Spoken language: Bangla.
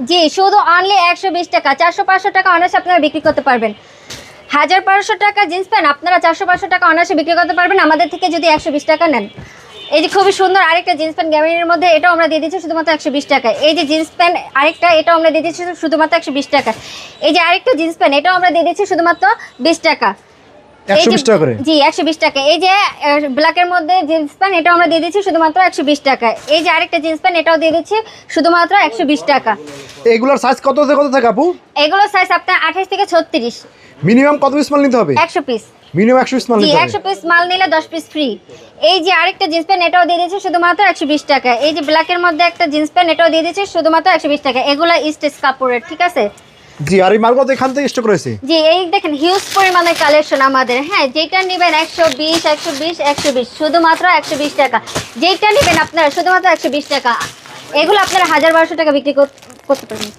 জি, শুধু অনলি 120 টাকা, 400-500 টাকা অনায়াসে আপনারা বিক্রি করতে পারবেন। 1000-1200 টাকা জিন্স প্যান্ট আপনারা 400-500 টাকা অনায়াসে বিক্রি করতে পারবেন আমাদের থেকে যদি 120 টাকা নেন। এই যে খুবই সুন্দর আরেকটা জিন্স প্যান্ট গ্যাবার্ডিনের মধ্যে, এটাও আমরা দিয়ে দিচ্ছি শুধুমাত্র 120 টাকায়। এই যে জিন্স প্যান্ট আরেকটা, এটাও আমরা দিয়ে দিচ্ছি শুধুমাত্র 120 টাকা। এই যে আরেকটা জিন্স প্যান্ট, এটাও আমরা দিয়ে দিচ্ছি শুধুমাত্র 20 টাকা। 120 টাকা করে? জি, 120 টাকা। এই যে ব্ল্যাকের মধ্যে জিন্স প্যান্ট, এটাও আমরা দিয়ে দিচ্ছি শুধুমাত্র 120 টাকায়। এই যে আরেকটা জিন্স প্যান্ট, এটাও দিয়ে দিচ্ছি শুধুমাত্র 120 টাকা। এগুলোর সাইজ কত থেকে কত থাকে আপু? এগুলো সাইজ আপনার 28 থেকে 36। মিনিমাম কত পিস মাল নিতে হবে? 100 পিস। মিনিমাম 100 পিস মাল জি, নিতে হবে। 100 পিস মাল নিলে 10 পিস ফ্রি। এই যে আরেকটা জিন্স প্যান্ট, এটাও দিয়ে দিচ্ছি শুধুমাত্র 120 টাকা। এই যে ব্ল্যাকের মধ্যে একটা জিন্স প্যান্ট, এটাও দিয়ে দিচ্ছি শুধুমাত্র 120 টাকা। এগুলো স্টেজ কাপড়ের, ঠিক আছে? জি, আর এই মালগুলো এখান থেকে স্টক রয়েছে। জি, এই দেখেন হিউজ পরিমাণের কালেকশন আমাদের। হ্যাঁ, যেটা নেবেন 120 120 120, শুধুমাত্র 120 টাকা। যেটা নেবেন আপনারা শুধুমাত্র 120 টাকা। এগুলো আপনারা 1000-1200 টাকা বিক্রি করতে পারবেন।